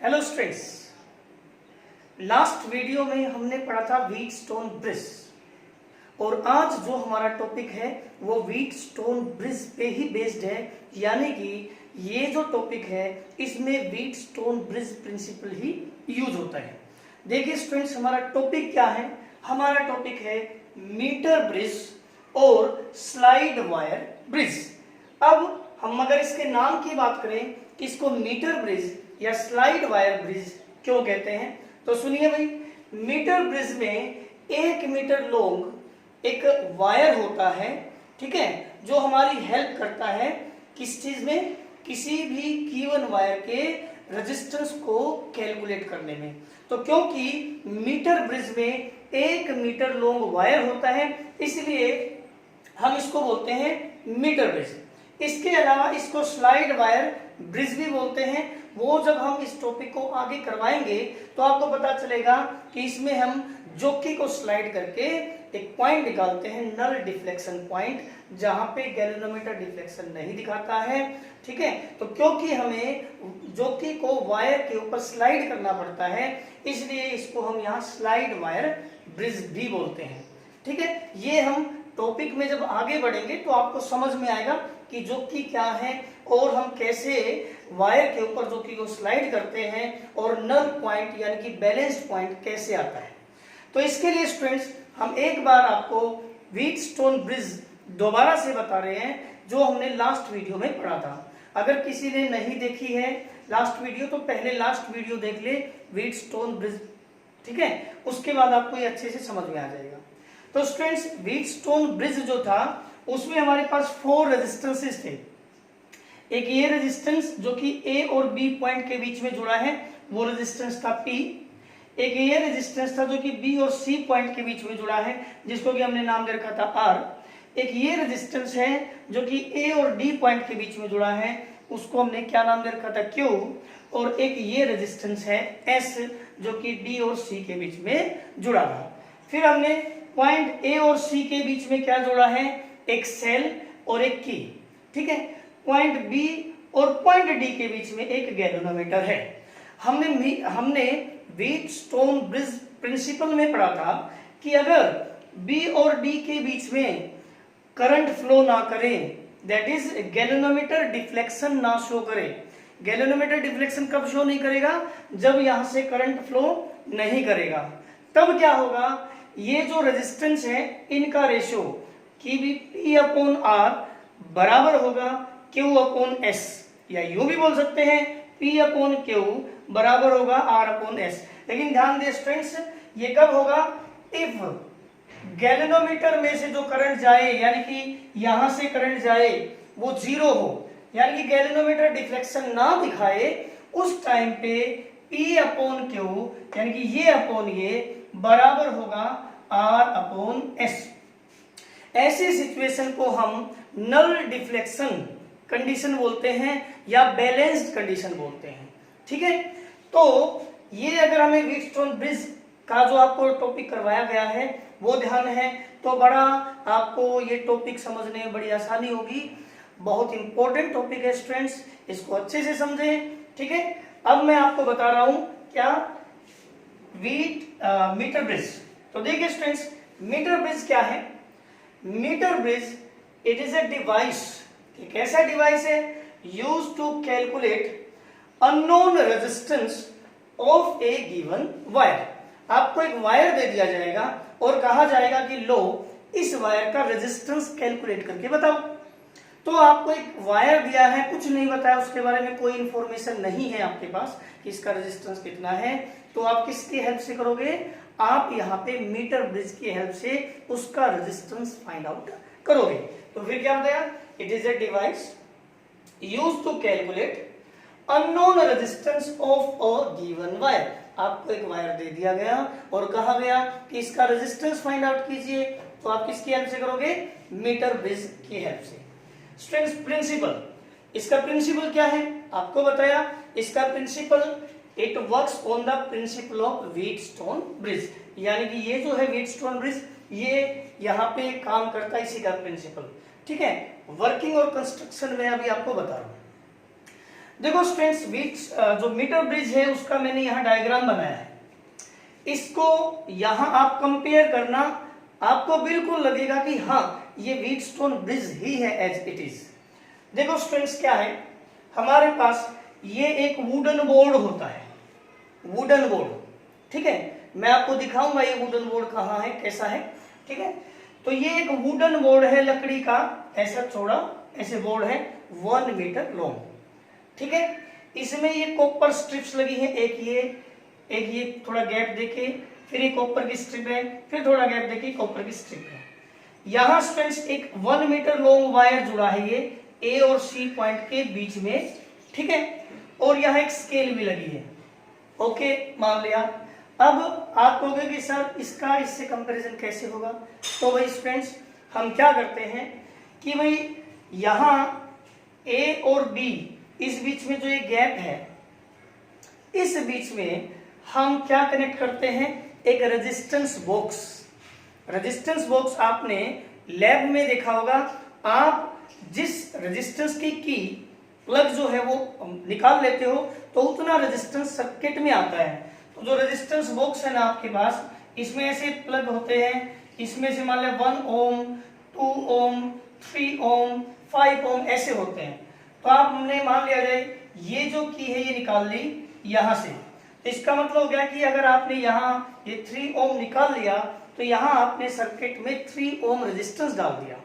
Hello students, last video में हमने पढ़ा था व्हीटस्टोन ब्रिज और आज जो हमारा टॉपिक है वो व्हीटस्टोन ब्रिज पे ही बेस्ड है। यानी कि ये जो टॉपिक है इसमें व्हीटस्टोन ब्रिज प्रिंसिपल ही यूज होता है। देखिए स्टूडेंट्स, हमारा टॉपिक क्या है? हमारा टॉपिक है मीटर ब्रिज और स्लाइड वायर ब्रिज। अब हम अगर इसके नाम की बात करें कि इसको मीटर ब्रिज या स्लाइड वायर ब्रिज क्यों कहते हैं, तो सुनिए भाई। मीटर ब्रिज में 1 मीटर लॉन्ग एक वायर होता है, ठीक है, जो हमारी हेल्प करता है किस चीज में? किसी भी गिवन वायर के रेजिस्टेंस को कैलकुलेट करने में। तो क्योंकि मीटर ब्रिज में 1 मीटर लॉन्ग वायर होता है इसलिए हम इसको बोलते हैं मीटर ब्रिज। इसके अलावा इसको स्लाइड वायर ब्रिज भी बोलते हैं। वो जब हम इस टॉपिक को आगे करवाएंगे तो आपको पता चलेगा कि इसमें हम जॉकी को स्लाइड करके एक पॉइंट निकालते हैं, नल डिफ्लेक्शन पॉइंट, जहां पे गैल्वेनोमीटर डिफ्लेक्शन नहीं दिखाता है, ठीक है। तो क्योंकि हमें जॉकी को वायर के ऊपर स्लाइड करना पड़ता है इसलिए इसको हम यहाँ स्लाइड वायर ब्रिज भी बोलते हैं, ठीक है। ये हम टॉपिक में जब आगे बढ़ेंगे तो आपको समझ में आएगा कि जॉकी क्या है और हम कैसे वायर के ऊपर जॉकी को स्लाइड करते हैं और नल पॉइंट यानी कि बैलेंस्ड पॉइंट कैसे आता है। तो इसके लिए स्टूडेंट्स हम एक बार आपको व्हीटस्टोन ब्रिज दोबारा से बता रहे हैं जो हमने लास्ट वीडियो में पढ़ा था। अगर किसी ने नहीं देखी है लास्ट वीडियो तो पहले लास्ट वीडियो देख ले, व्हीटस्टोन ब्रिज, ठीक है, उसके बाद आपको ये अच्छे से समझ में आ जाएगा। तो स्टूडेंट्स, व्हीटस्टोन ब्रिज जो था उसमें हमारे पास 4 रेजिस्टेंसेस थे। एक ये रेजिस्टेंस जो कि ए और बी पॉइंट के बीच में जुड़ा है वो रेजिस्टेंस था P। एक ये रेजिस्टेंस था जो कि बी और सी पॉइंट के बीच में जुड़ा है जिसको कि हमने नाम दे रखा था R। एक ये रेजिस्टेंस है जो कि ए और डी पॉइंट के बीच में जुड़ा है, उसको हमने क्या नाम दे रखा था Q। और एक ये रेजिस्टेंस है S जो कि डी और सी के बीच में जुड़ा था। फिर हमने पॉइंट ए और सी के बीच में क्या जोड़ा है? एक सेल और एक की, ठीक है। पॉइंट बी और पॉइंट डी के बीच में एक गैल्वेनोमीटर है। हमने व्हीटस्टोन ब्रिज प्रिंसिपल में पढ़ा था कि अगर बी और डी के बीच में करंट फ्लो ना करे, दैट इज गैल्वेनोमीटर डिफ्लेक्शन ना शो करे। गैल्वेनोमीटर डिफ्लेक्शन कब शो नहीं करेगा? जब यहां से करंट फ्लो नहीं करेगा। तब क्या होगा? ये जो रेजिस्टेंस है इनका रेशियो की भी P अपॉन R बराबर होगा Q अपॉन S, या यूं भी बोल सकते हैं P अपॉन Q बराबर होगा R अपॉन S। लेकिन ध्यान दे स्टूडेंट्स, ये कब होगा? इफ गैल्वेनोमीटर में से जो करंट जाए यानी कि यहां से करंट जाए वो 0 हो, यानी कि गैल्वेनोमीटर डिफ्लेक्शन ना दिखाए, उस टाइम पे P अपॉन Q यानी कि ये अपॉन ये बराबर होगा R अपॉन S। ऐसी सिचुएशन को हम नल डिफ्लेक्शन कंडीशन बोलते हैं या बैलेंस्ड कंडीशन बोलते हैं, ठीक है। तो ये अगर हमें व्हीटस्टोन ब्रिज का जो आपको टॉपिक करवाया गया है वो ध्यान है तो बड़ा आपको ये टॉपिक समझने में बड़ी आसानी होगी। बहुत इंपॉर्टेंट टॉपिक है स्टूडेंट्स, इसको अच्छे से समझें, ठीक है। अब मैं आपको बता रहा हूं क्या मीटर ब्रिज। तो देखिए स्टूडेंट्स, मीटर ब्रिज क्या है? Metre bridge it is a device, एक ऐसा डिवाइस है use to calculate unknown resistance of a given wire. आपको एक वायर दे दिया जाएगा और कहा जाएगा कि लो इस वायर का रेजिस्टेंस कैलकुलेट करके बताओ। तो आपको एक वायर दिया है, कुछ नहीं बताया, उसके बारे में कोई इंफॉर्मेशन नहीं है आपके पास कि इसका रेजिस्टेंस कितना है, तो आप किसकी हेल्प से करोगे? आप यहाँ पे मीटर ब्रिज की हेल्प से उसका रेजिस्टेंस फाइंड आउट करोगे। तो फिर क्या बताया? It is a device used to calculate unknown resistance of a given wire. आपको एक वायर दे दिया गया और कहा गया कि इसका रेजिस्टेंस फाइंड आउट कीजिए, तो आप किसकी हेल्प से करोगे? मीटर ब्रिज की हेल्प से। स्टूडेंट्स, प्रिंसिपल, इसका प्रिंसिपल क्या है आपको बताया। इसका principal it works on the principle of Wheatstone bridge, यानी कि ये जो है व्हीटस्टोन ब्रिज ये यहाँ पे काम करता है, इसी का प्रिंसिपल, ठीक है। वर्किंग और कंस्ट्रक्शन में अभी आपको बता रहा हूं। देखो स्टूडेंट्स, जो मीटर ब्रिज है उसका मैंने यहाँ डायग्राम बनाया है। इसको यहाँ आप कंपेयर करना, आपको बिल्कुल लगेगा कि हाँ ये व्हीटस्टोन ब्रिज ही है एज इट इज। देखो स्टूडेंट्स, क्या है हमारे पास, ये एक वुडन बोर्ड होता है, वुडन बोर्ड, ठीक है। मैं आपको दिखाऊंगा ये वुडन बोर्ड कहाँ है, कैसा है, ठीक है। तो ये एक वुडन बोर्ड है लकड़ी का, ऐसा चौड़ा ऐसे बोर्ड है 1 मीटर लॉन्ग, ठीक है। इसमें ये कॉपर स्ट्रिप्स लगी है, एक ये थोड़ा गैप देके, फिर एक कॉपर की स्ट्रिप है, फिर थोड़ा गैप देके कॉपर की स्ट्रिप है। यहाँ स्टूडेंट्स एक 1 मीटर लॉन्ग वायर जुड़ा है ये ए और सी पॉइंट के बीच में, ठीक है। और यहाँ एक स्केल भी लगी है, ओके, मान लिया। अब आप कहोगे कि सर इसका इससे कंपैरिजन कैसे होगा, तो भाई स्टूडेंट्स हम क्या करते हैं कि भाई यहाँ ए और बी इस बीच में जो ये गैप है, इस बीच में हम क्या कनेक्ट करते हैं, एक रेजिस्टेंस बॉक्स। रेजिस्टेंस बॉक्स आपने लैब में देखा होगा, आप जिस रेजिस्टेंस की प्लग जो है वो निकाल लेते हो तो उतना रेजिस्टेंस सर्किट में आता है। तो जो रेजिस्टेंस बॉक्स है ना आपके पास, इसमें ऐसे प्लग होते हैं, इसमें से मान लिया 1 ओम, 2 ओम, 3 ओम, 5 ओम ऐसे होते हैं। तो आपने मान लिया जाए ये जो की है ये निकाल ली यहां से, तो इसका मतलब हो गया कि अगर आपने यहाँ ये 3 ओम निकाल लिया तो यहाँ आपने सर्किट में 3 ओम रेजिस्टेंस डाल दिया,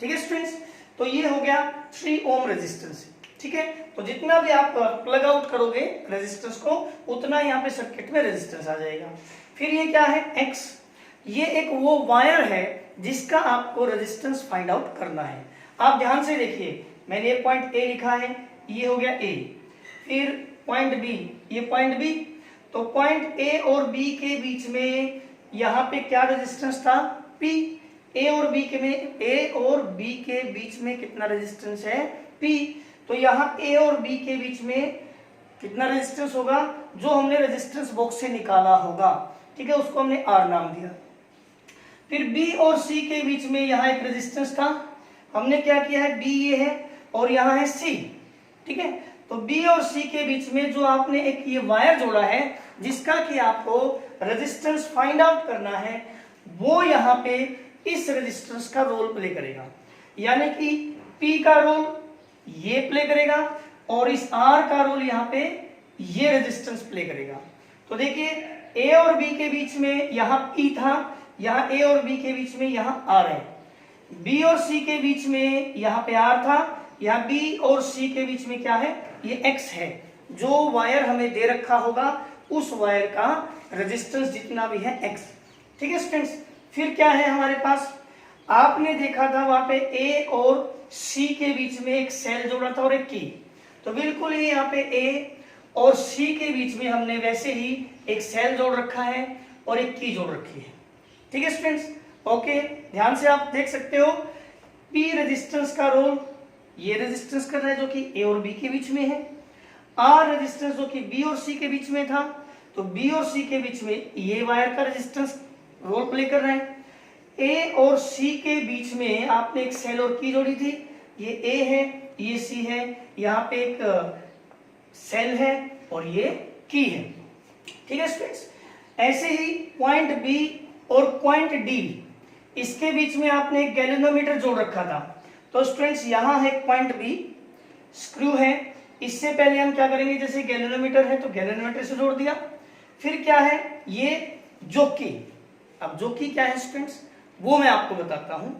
ठीक है स्टूडेंट्स। तो ये हो गया 3 ओम रेजिस्टेंस, ठीक है। तो जितना भी आप प्लग आउट करोगे रेजिस्टेंस को, उतना यहाँ पे सर्किट में रेजिस्टेंस आ जाएगा। फिर ये क्या है, एक्स, ये एक वो वायर है जिसका आपको रेजिस्टेंस फाइंड आउट करना है। आप ध्यान से देखिए, मैंने ये पॉइंट ए लिखा है, ये हो गया ए, फिर पॉइंट बी, ये पॉइंट बी। तो पॉइंट ए और बी के बीच में यहाँ पे क्या रेजिस्टेंस था, पी। ए और बी के बीच में कितना रेजिस्टेंस है, पी। तो यहाँ ए और बी के बीच में कितना रेजिस्टेंस होगा, जो हमने रेजिस्टेंस बॉक्स से निकाला होगा, ठीक है, उसको हमने आर नाम दिया। फिर बी और सी के बीच में यहाँ एक रेजिस्टेंस था, हमने क्या किया है, बी ये है और यहाँ है सी, ठीक है। तो बी और सी के बीच में जो आपने एक ये वायर जोड़ा है जिसका कि आपको रेजिस्टेंस फाइंड आउट करना है, वो यहाँ पे इस रेजिस्टेंस का रोल प्ले करेगा। यानी कि P का रोल ये प्ले करेगा और इस R का रोल यहाँ पे ये रेजिस्टेंस प्ले करेगा। तो देखिए A और B के बीच में यहाँ P था, यहाँ A और B के बीच में यहाँ R है, B और C के बीच में यहाँ पे R था, यहाँ B और C के बीच में क्या है, ये X है। जो वायर हमें दे रखा होगा उस वायर का रेजिस्टेंस जितना भी है X, ठीक है स्टूडेंट्स। फिर क्या है हमारे पास, आपने देखा था वहां पे A और C के बीच में एक सेल जोड़ा था और एक की। तो बिल्कुल ही यहाँ पे A और C के बीच में हमने वैसे ही एक सेल जोड़ रखा है और एक की जोड़ रखी है, ठीक है स्टूडेंट्स। ओके, ध्यान से आप देख सकते हो P रेजिस्टेंस का रोल ये रेजिस्टेंस कर रहा है जो कि A और B के बीच में है, R रेजिस्टेंस जो कि B और C के बीच में था, तो B और C के बीच में ये वायर का रेजिस्टेंस रोल प्ले कर रहा है। A और C के बीच में आपने एक सेल और की जोड़ी थी, ये A है, ये C है, यहाँ पे एक सेल है और ये की है, ठीक है स्टूडेंट्स। ऐसे ही पॉइंट B और पॉइंट D, इसके बीच में आपने एक गैल्वेनोमीटर जोड़ रखा था। तो स्टूडेंट्स यहाँ है पॉइंट B, स्क्रू है, इससे पहले हम क्या करेंगे, जैसे गैल्वेनोमीटर है तो गैल्वेनोमीटर से जोड़ दिया। फिर क्या है, ये जोकी। अब जोकी क्या है स्टूडेंट्स, वो मैं आपको बताता हूं।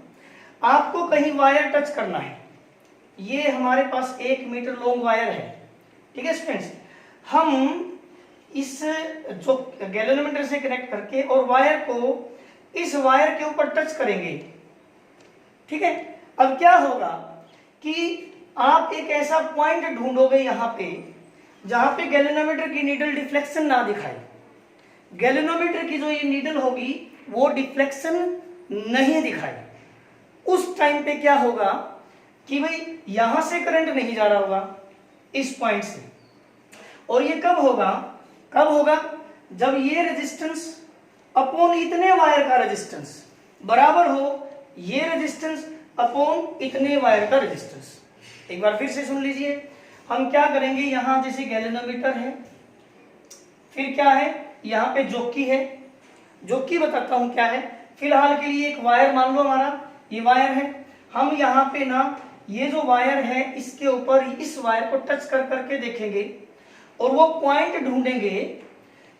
आपको कहीं वायर टच करना है, ये हमारे पास 1 मीटर लॉन्ग वायर है, ठीक है स्टूडेंट्स। हम इस जो गैल्वेनोमीटर से कनेक्ट करके और वायर को इस वायर के ऊपर टच करेंगे, ठीक है। अब क्या होगा कि आप एक ऐसा पॉइंट ढूंढोगे यहाँ पे जहां पे गैल्वेनोमीटर की नीडल डिफ्लेक्शन ना दिखाए। गैल्वेनोमीटर की जो ये नीडल होगी वो डिफ्लेक्शन नहीं दिखाए। उस टाइम पे क्या होगा कि भाई यहां से करंट नहीं जा रहा होगा इस पॉइंट से, और ये कब होगा जब ये रेजिस्टेंस अपॉन इतने वायर का रेजिस्टेंस बराबर हो, ये रेजिस्टेंस अपॉन इतने वायर का रेजिस्टेंस। एक बार फिर से सुन लीजिए, हम क्या करेंगे, यहाँ जैसे गैल्वेनोमीटर है, फिर क्या है यहाँ पे जोकी है, जोकी बताता हूं क्या है। फिलहाल के लिए एक वायर मान लो, हमारा ये वायर है, हम यहाँ पे ना ये जो वायर है इसके ऊपर इस वायर को टच कर करके देखेंगे और वो पॉइंट ढूंढेंगे।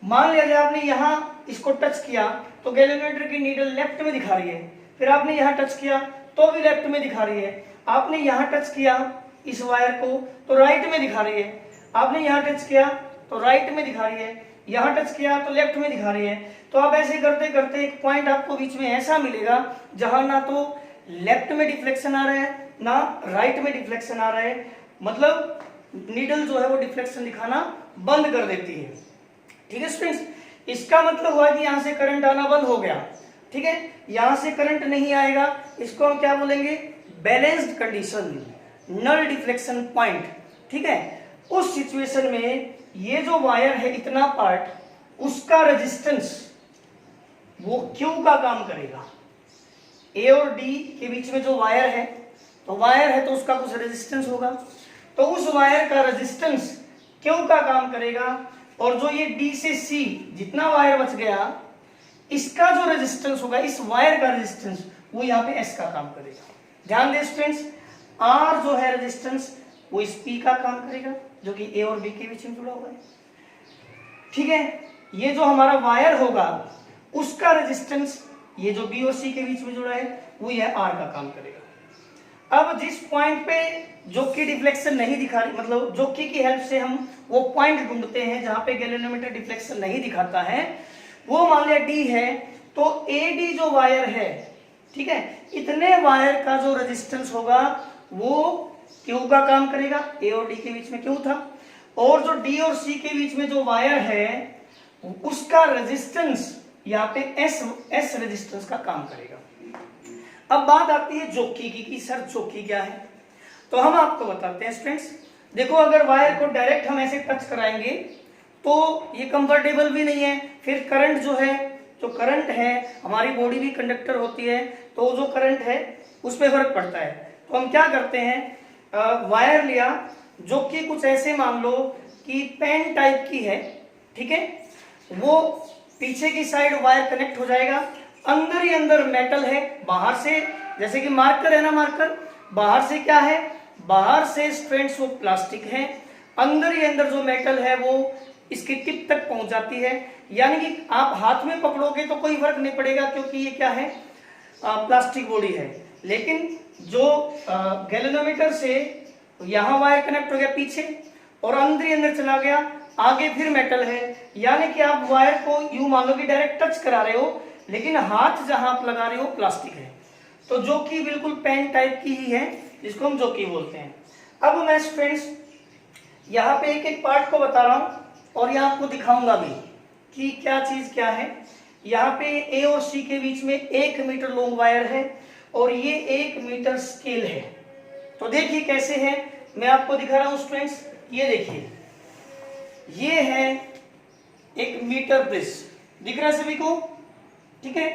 मान लिया आपने यहाँ इसको टच किया तो गैल्वेनोमीटर की नीडल लेफ्ट में दिखा रही है, फिर आपने यहाँ टच किया तो भी लेफ्ट में दिखा रही है, आपने यहाँ टच किया इस वायर को तो राइट में दिखा रही है, आपने यहाँ टच किया तो राइट में दिखा रही है, यहाँ टच किया तो लेफ्ट में दिखा रही है। तो आप ऐसे करते करते एक पॉइंट आपको बीच में ऐसा मिलेगा जहां ना तो लेफ्ट में डिफ्लेक्शन आ रहा है ना राइट में डिफ्लेक्शन आ रहा है, मतलब नीडल जो है वो डिफ्लेक्शन दिखाना बंद कर देती है। ठीक है स्टूडेंट्स, इसका मतलब हुआ कि यहां से करंट आना बंद हो गया। ठीक है, यहां से करंट नहीं आएगा, इसको हम क्या बोलेंगे, balanced condition, null deflection point. ठीक है, उस सिचुएशन में ये जो वायर है इतना पार्ट, उसका रेजिस्टेंस वो क्यू का काम करेगा। ए और डी के बीच में जो वायर है, तो वायर है तो उसका कुछ रेजिस्टेंस होगा, तो उस वायर का रेजिस्टेंस क्यू का काम करेगा। और जो ये डी से सी जितना वायर बच गया, इसका जो रेजिस्टेंस होगा, इस वायर का रेजिस्टेंस, वो यहाँ पे एस का काम करेगा। ध्यान दें स्टूडेंट्स, आर जो है रेजिस्टेंस वो इस पी का काम करेगा जो कि ए और बी के बीच में जुड़ा हुआ है। ठीक है, ये जो हमारा वायर होगा उसका रेजिस्टेंस ये जो बी और सी के बीच में जुड़ा है वो यह आर का काम करेगा। अब जिस पॉइंट पे जोकी डिफ्लेक्शन नहीं दिखा रही, मतलब जोकी की हेल्प से हम वो पॉइंट ढूंढते हैं जहां पे गैल्वेनोमीटर डिफ्लेक्शन नहीं दिखाता है, वो मान लिया डी है, तो ए डी जो वायर है, ठीक है, इतने वायर का जो रेजिस्टेंस होगा वो क्यू का काम करेगा। ए और डी के बीच में क्यू था, और जो डी और सी के बीच में जो वायर है उसका रेजिस्टेंस यहाँ पे एस रेजिस्टेंस का काम करेगा। अब बात आती है जोकी की कि सर जोकी क्या है, तो हम आपको बताते हैं स्टूडेंट्स। देखो, अगर वायर को डायरेक्ट हम ऐसे टच कराएंगे तो ये कंफर्टेबल भी नहीं है, फिर करंट जो है, जो करंट है, हमारी बॉडी भी कंडक्टर होती है, तो जो करंट है उस पर फर्क पड़ता है। तो हम क्या करते हैं, वायर लिया जो कि कुछ ऐसे मान लो कि पेन टाइप की है, ठीक है, वो पीछे की साइड वायर कनेक्ट हो जाएगा, अंदर ही अंदर मेटल है, बाहर से जैसे कि मार्कर है ना, मार्कर बाहर से क्या है, बाहर से स्ट्रेंड्स वो प्लास्टिक है, अंदर ही अंदर जो मेटल है वो इसकी टिप तक पहुंच जाती है, यानी कि आप हाथ में पकड़ोगे तो कोई फर्क नहीं पड़ेगा क्योंकि ये क्या है, प्लास्टिक बॉडी है। लेकिन जो गैल्वेनोमीटर से यहाँ वायर कनेक्ट हो गया पीछे और अंदर ही अंदर चला गया, आगे फिर मेटल है, यानी कि आप वायर को यूं मान लो कि डायरेक्ट टच करा रहे हो, लेकिन हाथ जहां आप लगा रहे हो प्लास्टिक है, तो जो कि बिल्कुल पेन टाइप की ही है, जिसको हम जोकी बोलते हैं। अब मैं स्टूडेंट्स यहाँ पे एक एक पार्ट को बता रहा हूं और यहाँ आपको दिखाऊंगा भी कि क्या चीज क्या है। यहाँ पे ए और सी के बीच में 1 मीटर लॉन्ग वायर है और ये 1 मीटर स्केल है। तो देखिए कैसे है, मैं आपको दिखा रहा हूं स्टूडेंट्स, ये देखिए, ये है 1 मीटर ब्रिज, दिख रहा है सभी को, ठीक है।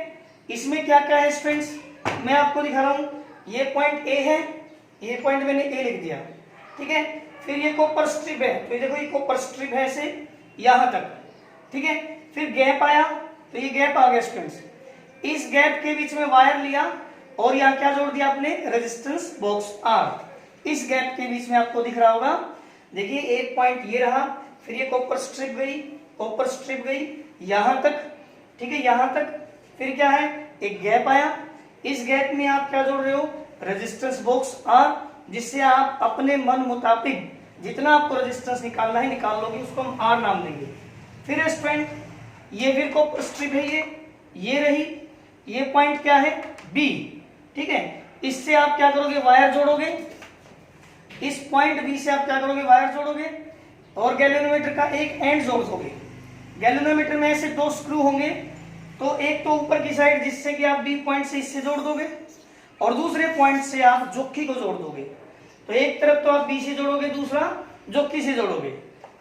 इसमें क्या क्या है स्टूडेंट्स, मैं आपको दिखा रहा हूं, ये पॉइंट ए है, ये पॉइंट मैंने ए लिख दिया, ठीक है। फिर ये कॉपर स्ट्रिप है, तो ये देखो ये कॉपर स्ट्रिप है ऐसे यहां तक, ठीक है। फिर गैप आया, तो ये गैप आ गया स्टूडेंट्स, इस गैप के बीच में वायर लिया और यहाँ क्या जोड़ दिया आपने, रेजिस्टेंस बॉक्स आर, इस गैप के बीच में आपको दिख रहा होगा, देखिए एक पॉइंट ये रहा, फिर ये कॉपर स्ट्रिप गई, कॉपर स्ट्रिप गई यहां तक, ठीक है, यहां तक। फिर क्या है, एक गैप आया, इस गैप में आप क्या जोड़ रहे हो, रेजिस्टेंस बॉक्स आर, जिससे आप अपने मन मुताबिक जितना आपको रेजिस्टेंस निकालना है निकाल लोगे, उसको हम आर नाम देंगे। फिर स्टूडेंट ये फिर कॉपर स्ट्रिप है, ये रही, ये पॉइंट क्या है, बी, ठीक है। इससे आप क्या करोगे, वायर जोड़ोगे, इस पॉइंट बी से आप क्या करोगे, वायर जोड़ोगे और गैल्वेनोमीटर का एक एंड जोड़ दोगे। गैल्वेनोमीटर में ऐसे 2 स्क्रू होंगे, तो एक तो ऊपर की साइड जिससे कि आप बी पॉइंट से इससे जोड़ दोगे और दूसरे पॉइंट से आप जोकी को जोड़ दोगे। तो एक तरफ तो आप बी से जोड़ोगे, दूसरा जोकी से जोड़ोगे।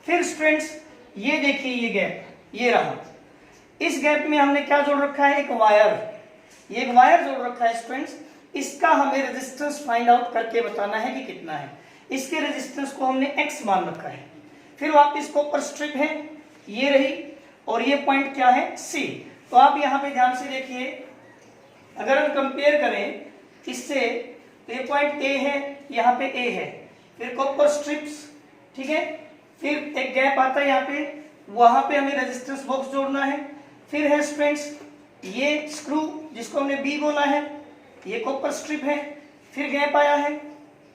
फिर स्टूडेंट्स ये देखिए, ये गैप ये रहा, इस गैप में हमने क्या जोड़ रखा है, एक वायर, ये एक वायर जोड़ रखा है स्टूडेंट्स। इसका हमें रेजिस्टेंस फाइंड आउट करके बताना है कि कितना है। इसके रेजिस्टेंस को हमने x मान रखा है। फिर वापस कॉपर स्ट्रिप है, ये रही, और ये पॉइंट क्या है C। तो आप यहाँ पे ध्यान से देखिए, अगर हम कंपेयर करें इससे, तो ये पॉइंट A है, यहाँ पे A है, फिर कॉपर स्ट्रिप्स, ठीक है, फिर एक गैप आता है यहाँ पे, वहां पे हमें रेजिस्टेंस बॉक्स जोड़ना है। फिर है फ्रेंड्स ये स्क्रू जिसको हमने B बोला है, ये कॉपर स्ट्रिप है, फिर गैप आया है,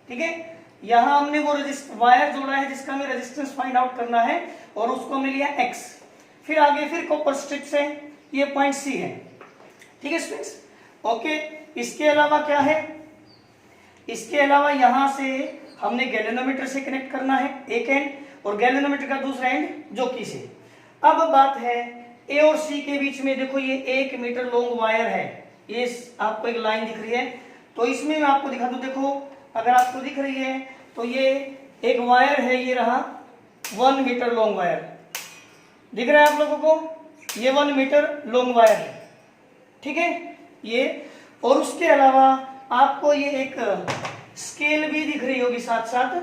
ठीक है, यहां हमने वो वायर जोड़ा है जिसका हमें रेजिस्टेंस फाइंड आउट करना है और उसको हमने लिया x। फिर आगे फिर कॉपर स्ट्रिप से ये पॉइंट C है, ठीक है फ्रेंड्स। ओके, इसके अलावा क्या है, इसके अलावा यहां से हमने गैल्वेनोमीटर से कनेक्ट करना है एक एंड, और गैल्वेनोमीटर का दूसरा एंड जोकी से। अब बात है A और C के बीच में, देखो ये 1 मीटर लॉन्ग वायर है, ये आपको एक लाइन दिख रही है, तो इसमें मैं आपको दिखा दूं, देखो अगर आपको दिख रही है तो ये एक वायर है, ये रहा 1 मीटर लॉन्ग वायर, दिख रहा है आप लोगों को, ये 1 मीटर लॉन्ग वायर है, ठीक है ये। और उसके अलावा आपको ये एक स्केल भी दिख रही होगी साथ साथ,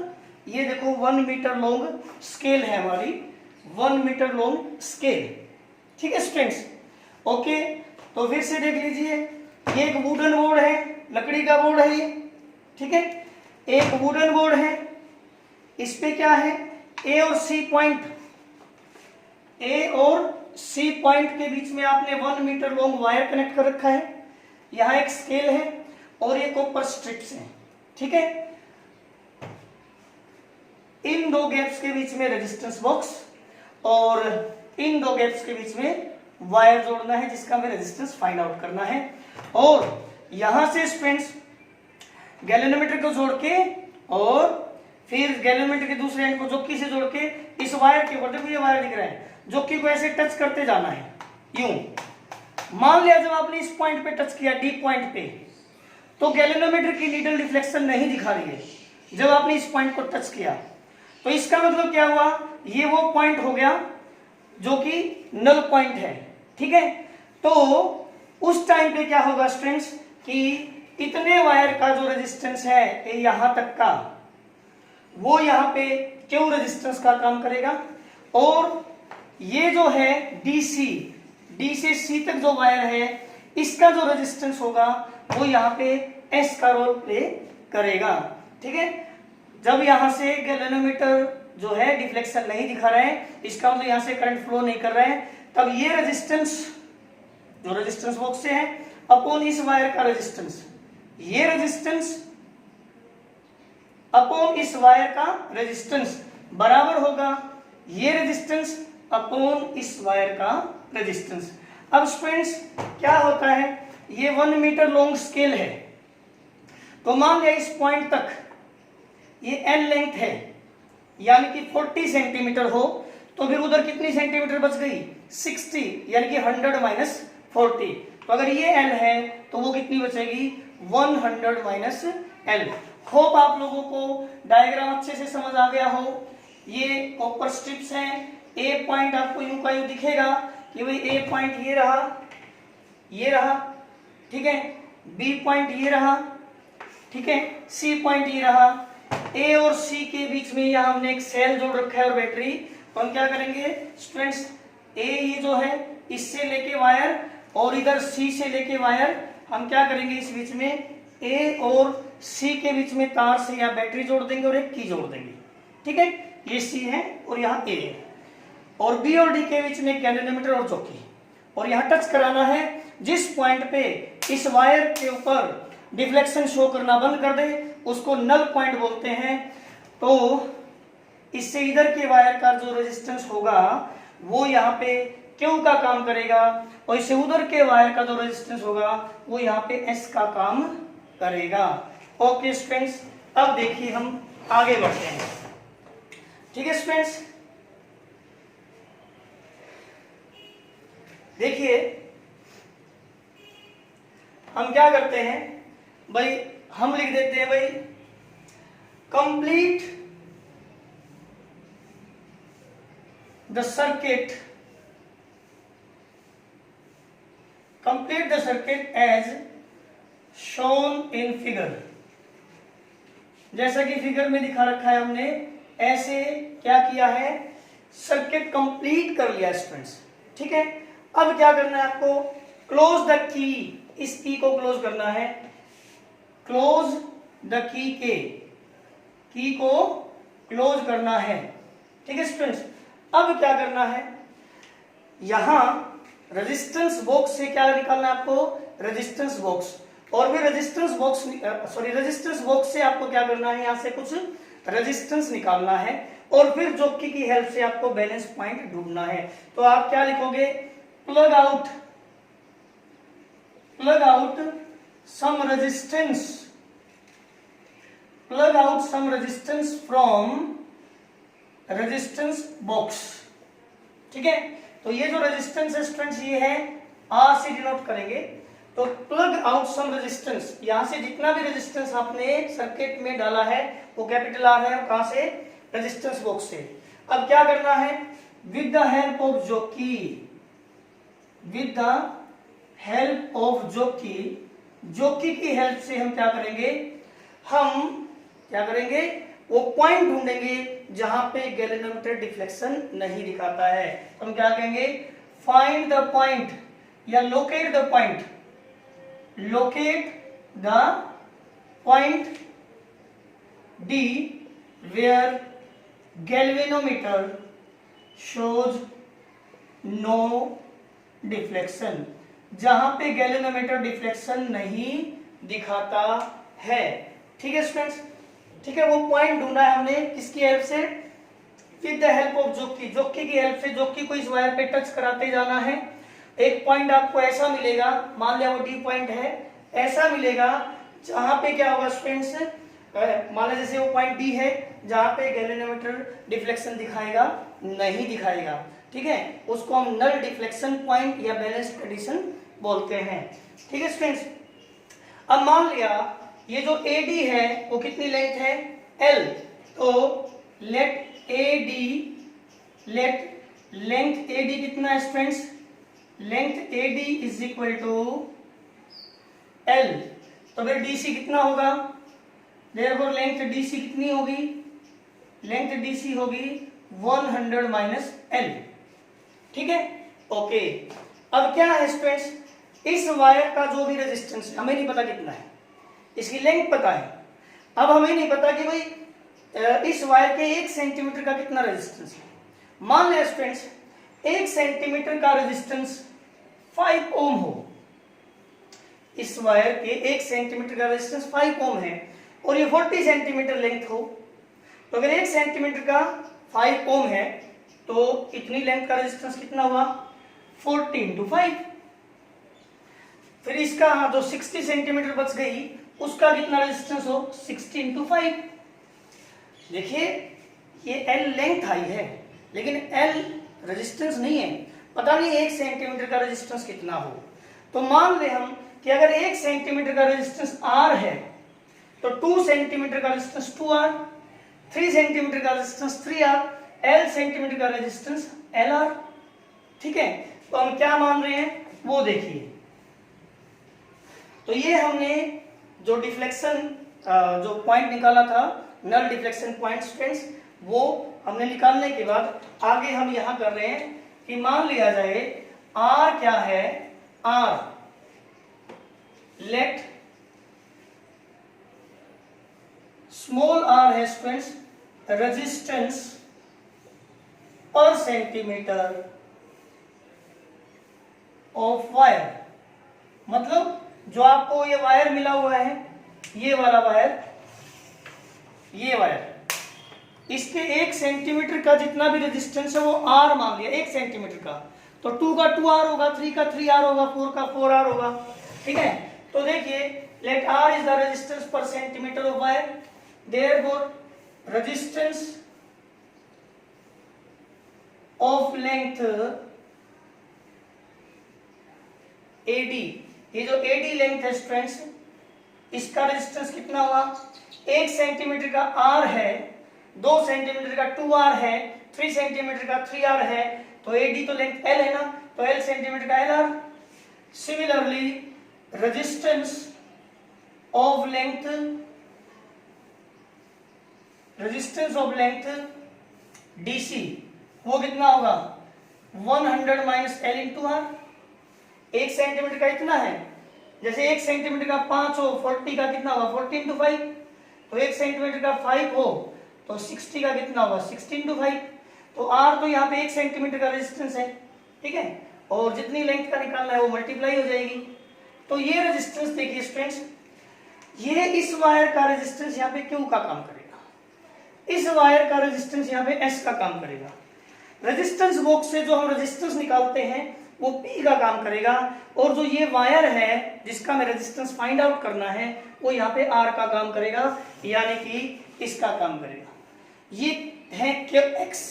ये देखो 1 मीटर लॉन्ग स्केल है हमारी, 1 मीटर लॉन्ग स्केल, ठीक है स्टूडेंट्स। ओके, तो फिर से देख लीजिए, ये एक वुडन बोर्ड है, लकड़ी का बोर्ड है ये, ठीक है, एक वुडन बोर्ड है, इस पे क्या है A और C पॉइंट, A और C पॉइंट के बीच में आपने 1 मीटर लॉन्ग वायर कनेक्ट कर रखा है, यहाँ एक स्केल है और ये कॉपर स्ट्रिप्स हैं, ठीक है। इन दो गैप्स के बीच में रेजिस्टेंस बॉक्स और इन दो गैप्स के बीच में वायर जोड़ना है जिसका हमें रेजिस्टेंस फाइंड आउट करना है। और यहां से फ्रेंड्स गैल्वेनोमीटर को जोड़ के और फिर गैल्वेनोमीटर के दूसरे एंड को जोकी से जोड़ के इस वायर के ऊपर, देखो ये वायर दिख रहा है, जोकी को ऐसे टच करते जाना है यूं। मान लिया जब आपने इस पॉइंट पे टच किया, डी पॉइंट पे, तो गैल्वेनोमीटर की नीडल डिफ्लेक्शन नहीं दिखा रही है जब आपने इस पॉइंट को टच किया, तो इसका मतलब क्या हुआ, ये वो पॉइंट हो गया जो कि नल पॉइंट है, ठीक है। तो उस टाइम पे क्या होगा स्टूडेंट्स कि इतने वायर का जो रेजिस्टेंस है यहां तक का, वो यहां पे क्यू रेजिस्टेंस का काम करेगा, और ये जो है डीसी, डी से सी तक जो वायर है इसका जो रेजिस्टेंस होगा वो यहाँ पे एस का रोल प्ले करेगा, ठीक है। जब यहां से गैल्वेनोमीटर जो है डिफ्लेक्शन नहीं दिखा रहे हैं, इसका मतलब यहां से करंट फ्लो नहीं कर रहे हैं, तब ये रेजिस्टेंस जो रेजिस्टेंस बॉक्स से है अपॉन इस वायर का रेजिस्टेंस, ये रेजिस्टेंस अपॉन इस वायर का रेजिस्टेंस बराबर होगा ये रेजिस्टेंस अपॉन इस वायर का रेजिस्टेंस। अब स्टूडेंट्स क्या होता है, ये 1 मीटर लॉन्ग स्केल है, तो मान लिया इस पॉइंट तक ये एल लेंथ है, यानी कि 40 सेंटीमीटर हो, तो फिर उधर कितनी सेंटीमीटर बच गई 60, यानी कि 100 माइनस 40, तो अगर ये एल है तो वो कितनी बचेगी 100 माइनस एल। होप आप लोगों को डायग्राम अच्छे से समझ आ गया हो। ये कॉपर स्ट्रिप्स हैं, ए पॉइंट आपको यूं का यूं दिखेगा कि भाई ए पॉइंट ये रहा, ठीक है, बी पॉइंट ये रहा, ठीक है, सी पॉइंट ये रहा, ए और सी के बीच में यहां हमने एक सेल जोड़ रखा है और बैटरी, तो हम क्या करेंगे स्टूडेंट्स, ए ये जो है इससे लेके वायर और इधर सी से लेके वायर, हम क्या करेंगे इस बीच में ए और सी के बीच में तार से या बैटरी जोड़ देंगे और एक की जोड़ देंगे, ठीक है, ये सी है और यहाँ ए है, और बी और डी के बीच में गैल्वेनोमीटर और चौकी, और यहाँ टच कराना है जिस पॉइंट पे इस वायर के ऊपर डिफ्लेक्शन शो करना बंद कर दे उसको नल पॉइंट बोलते हैं। तो इससे इधर के वायर का जो रेजिस्टेंस होगा वो यहाँ पे क्यू का काम करेगा, और इससे उधर के वायर का जो रेजिस्टेंस होगा वो यहाँ पे एस का काम करेगा। ओके स्टूडेंट्स, अब देखिए हम आगे बढ़ते हैं, ठीक है स्टूडेंट्स। देखिए हम क्या करते हैं भाई, हम लिख देते हैं भाई complete the circuit, as shown in figure, जैसा कि फिगर में दिखा रखा है हमने, ऐसे क्या किया है, सर्किट कंप्लीट कर लिया स्टूडेंट्स। ठीक है, अब क्या करना है आपको, क्लोज द की, इस की को क्लोज करना है, क्लोज द की को क्लोज करना है। ठीक है स्टूडेंट्स, अब क्या करना है, यहां रेजिस्टेंस बॉक्स से क्या निकालना है आपको, रेजिस्टेंस बॉक्स, और फिर रेजिस्टेंस बॉक्स से आपको क्या करना है, यहां से कुछ रेजिस्टेंस निकालना है, और फिर जॉकी की हेल्प से आपको बैलेंस पॉइंट ढूंढना है। तो आप क्या लिखोगे, plug out some resistance from resistance box. ठीक है, तो ये जो रेजिस्टेंस है स्टूडेंट्स, ये है आर से डिनोट करेंगे। तो प्लग आउट सम रेजिस्टेंस, यहां से जितना भी रेजिस्टेंस आपने सर्किट में डाला है वो कैपिटल आर है, और कहां से, रेजिस्टेंस बॉक्स से। अब क्या करना है, with the help of jockey की हेल्प से हम क्या करेंगे, वो पॉइंट ढूंढेंगे जहां पे गैल्वेनोमीटर डिफ्लेक्शन नहीं दिखाता है। तो हम क्या कहेंगे, फाइंड द पॉइंट या locate the point D where galvanometer shows no deflection, जहां पे गैल्वेनोमीटर डिफ्लेक्शन नहीं दिखाता है। ठीक है स्टूडेंट्स, ठीक है, वो पॉइंट ढूंढा है हमने किसकी हेल्प से, with the help of jockey की हेल्प से। जॉकी को इस वायर पे टच कराते जाना है, एक पॉइंट आपको ऐसा मिलेगा, मान लिया वो डी पॉइंट है, ऐसा मिलेगा जहां पे क्या होगा स्टूडेंट्स, मान लीजिए जैसे वो पॉइंट डी है जहां पे गैल्वेनोमीटर डिफ्लेक्शन दिखाएगा नहीं दिखाएगा। ठीक है, उसको हम नल डिफ्लेक्शन पॉइंट या बैलेंस कंडीशन बोलते हैं। ठीक है स्टूडेंट्स, अब मान लिया ये जो AD है वो कितनी लेंथ है, L, तो लेट लेंथ AD कितना है students, length AD is equal to L, तो फिर DC कितना होगा, देयरफॉर लेंथ DC कितनी होगी, लेंथ DC होगी 100 माइनस L। ठीक है, ओके। अब क्या है स्टूडेंट्स, इस वायर का जो भी रेजिस्टेंस है, हमें नहीं पता कितना है, इसकी लेंथ पता है, अब हमें नहीं पता कि भाई इस वायर के 1 सेंटीमीटर का कितना रेजिस्टेंस है। मान लें स्टूडेंट्स 1 सेंटीमीटर का रेजिस्टेंस 5 ओम हो, इस वायर के 1 सेंटीमीटर का रेजिस्टेंस 5 ओम है और ये 40 सेंटीमीटर लेंथ हो, तो अगर 1 सेंटीमीटर का 5 ओम है तो इतनी लेंथ का रेजिस्टेंस कितना हुआ, 40 into 5। फिर इसका जो 60 सेंटीमीटर बच गई उसका कितना रेजिस्टेंस हो, 60 into 5। देखिए ये L लेंथ आई है लेकिन L रेजिस्टेंस नहीं है, पता नहीं 1 सेंटीमीटर का रेजिस्टेंस कितना हो। तो मान ले हम कि अगर 1 सेंटीमीटर का रेजिस्टेंस R है तो 2 सेंटीमीटर का रेजिस्टेंस 2R, 3 सेंटीमीटर का रेजिस्टेंस 3R, L सेंटीमीटर का रेजिस्टेंस LR। ठीक है, तो हम क्या मान रहे हैं वो देखिए। तो ये हमने जो डिफ्लेक्शन जो पॉइंट निकाला था, नल डिफ्लेक्शन पॉइंट स्टूडेंट्स, वो हमने निकालने के बाद आगे हम यहां कर रहे हैं कि मान लिया जाए R क्या है, R लेट स्मॉल r है students resistance per centimetre of wire, मतलब जो आपको ये वायर मिला हुआ है, ये वाला वायर, ये वायर, इसके 1 सेंटीमीटर का जितना भी रेजिस्टेंस है वो R मान लिया, 1 सेंटीमीटर का, तो 2 का 2R होगा, 3 का 3R होगा, 4 का 4R होगा। ठीक है, तो देखिए let R is the resistance per centimetre of wire, therefore resistance of length AD, ये जो AD लेंथ है स्टूडेंट्स, इसका रेजिस्टेंस कितना हुआ, 1 सेंटीमीटर का R है, 2 सेंटीमीटर का 2R है, 3 सेंटीमीटर का 3R है, तो AD तो लेंथ L है ना, तो L सेंटीमीटर का LR। Similarly resistance of length resistance of length DC वो कितना होगा 100 minus L into R. 1 centimetre का इतना है, जैसे 1 सेंटीमीटर का 5 हो 40 का कितना होगा 40 इंटू 5, तो 1 सेंटीमीटर का 5 हो तो 60 का कितना होगा 60 इंटू 5। तो आर तो यहाँ पे 1 सेंटीमीटर का रेजिस्टेंस है, ठीक है, और जितनी लेंथ का निकालना है वो मल्टीप्लाई हो जाएगी। तो ये रेजिस्टेंस देखिए स्टूडेंट्स, ये इस वायर का रेजिस्टेंस यहाँ पे क्यू का काम करेगा, इस वायर का रेजिस्टेंस यहाँ पे एस का काम करेगा। रेजिस्टेंस बॉक्स से जो हम रेजिस्टेंस निकालते हैं वो पी का काम करेगा, और जो ये वायर है जिसका हमें रेजिस्टेंस फाइंड आउट करना है वो यहाँ पे आर का काम करेगा, यानी कि इसका काम करेगा। ये है एक्स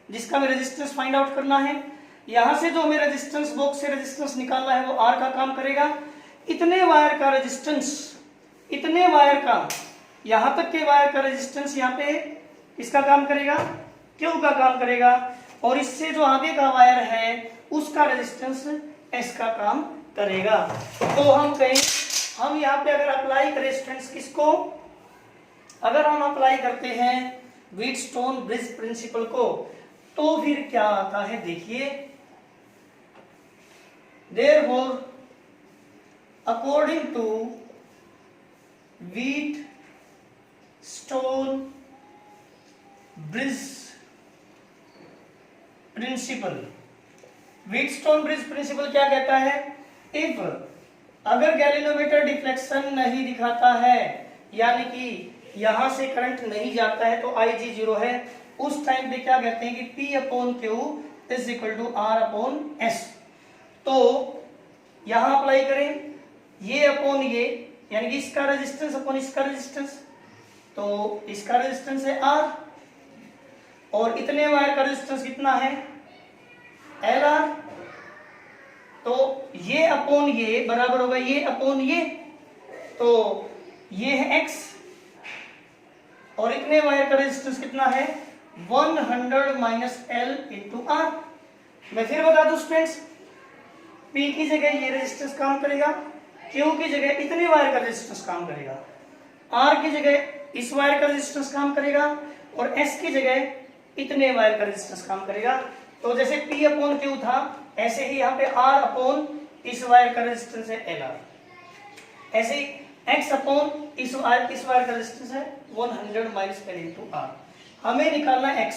जिसका हमें रेजिस्टेंस फाइंड आउट करना है, यहां से जो हमें रेजिस्टेंस बॉक्स से रेजिस्टेंस निकालना है वो आर का काम करेगा। इतने वायर का रेजिस्टेंस, इतने वायर का, यहां तक के वायर का रेजिस्टेंस यहाँ पे किसका काम करेगा क्यू का काम करेगा, और इससे जो आगे का वायर है उसका रेजिस्टेंस एस का काम करेगा। तो हम कहें, हम यहाँ पे अगर अप्लाई करें स्टूडेंट्स किसको, अगर हम अप्लाई करते हैं व्हीटस्टोन ब्रिज प्रिंसिपल को, तो फिर क्या आता है देखिए, therefore according to Wheatstone bridge principle, Wheatstone bridge principle क्या कहता है, इफ अगर गैल्वेनोमीटर डिफ्लेक्शन नहीं दिखाता है, यानी कि यहां से करंट नहीं जाता है तो IG 0 है, उस टाइम पे क्या कहते हैं कि P upon Q is equal to R upon S। तो यहां अप्लाई करें ये अपॉन ये, यानी कि इसका रेजिस्टेंस अपॉन इसका रेजिस्टेंस, तो इसका रेजिस्टेंस है R और इतने वायर का रेजिस्टेंस कितना है LR, तो ये अपॉन ये बराबर होगा ये अपॉन ये, तो ये है X और इतने वायर का रेजिस्टेंस कितना है 100 माइनस L इंटू R। मैं फिर बता दूं स्टूडेंट्स, P की जगह ये रेजिस्टेंस काम करेगा, Q की जगह इतने वायर का रेजिस्टेंस काम करेगा, R की जगह इस वायर का रेजिस्टेंस काम करेगा, और S की जगह इतने वायर का रेजिस्टेंस काम करेगा। तो जैसे P अपॉन Q था, ऐसे ही यहाँ पे R अपॉन इस वायर का रेजिस्टेंस है LR, ऐसे ही X अपॉन इस वायर का रेजिस्टेंस है 100 माइनस L इंटू R। हमें निकालना X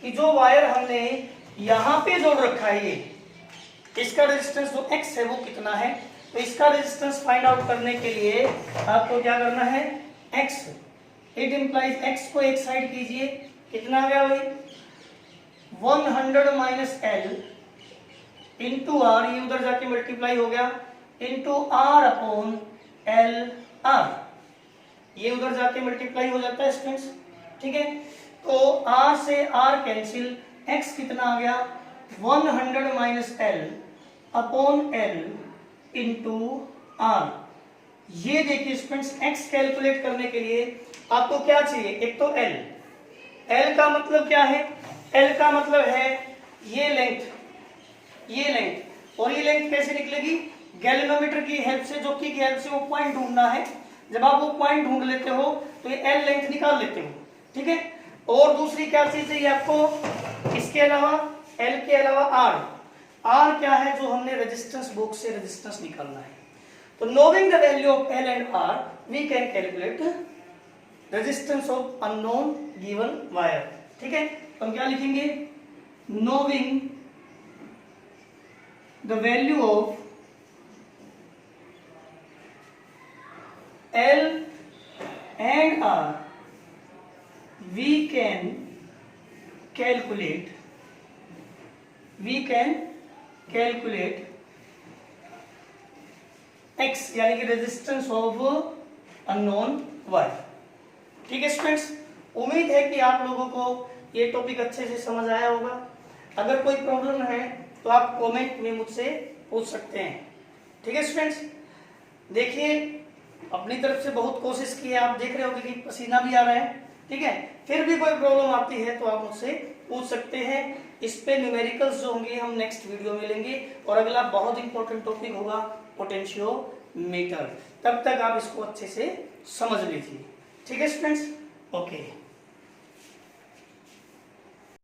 कि जो वायर हमने यहाँ पे जोड़ रखा है ये, इसका रेजिस्टेंस जो X है वो कितना है। तो इसका रेजिस्टेंस फाइंड आउट करने के लिए आपको क्या करना है, X इट इंप्लाइज X को एक साइड कीजिए, कितना आ गया भाई 100 माइनस L इंटू R, ये उधर जाके मल्टीप्लाई हो गया, into R upon L R, ये उधर जाके मल्टीप्लाई हो जाता है स्टूडेंट्स, ठीक है। तो R से R कैंसिल, X कितना आ गया 100 minus L upon L into R। ये देखिए स्टूडेंट्स, X कैलकुलेट करने के लिए आपको क्या चाहिए, एक तो L, L का मतलब क्या है, L का मतलब है ये लेंथ, ये लेंथ, और ये लेंथ कैसे निकलेगी गैल्वेनोमीटर की हेल्प से, जो की हेल्प से वो पॉइंट ढूंढना है। जब आप वो पॉइंट ढूंढ लेते हो तो ये L लेंथ निकाल लेते हो, ठीक है। और दूसरी क्या चीज चाहिए आपको, इसके अलावा L के अलावा R क्या है, जो हमने रेजिस्टेंस बुक से रेजिस्टेंस निकालना है। तो knowing the value of L and R we can calculate resistance of unknown given wire, ठीक है। तो हम क्या लिखेंगे, knowing the value of L and R we can calculate X, यानी कि रेजिस्टेंस ऑफ अननोन वायर, ठीक है स्टूडेंट्स। उम्मीद है कि आप लोगों को ये टॉपिक अच्छे से समझ आया होगा। अगर कोई प्रॉब्लम है तो आप कमेंट में मुझसे पूछ सकते हैं, ठीक है स्टूडेंट्स। देखिए अपनी तरफ से बहुत कोशिश की है, आप देख रहे होंगे कि पसीना भी आ रहा है, ठीक है। फिर भी कोई प्रॉब्लम आती है तो आप मुझसे पूछ सकते हैं। इस पे न्यूमेरिकल्स जो होंगे हम नेक्स्ट वीडियो में लेंगे, और अगला बहुत इंपॉर्टेंट टॉपिक होगा पोटेंशियोमीटर। तब तक आप इसको अच्छे से समझ लीजिए, ठीक है स्टूडेंट्स, ओके।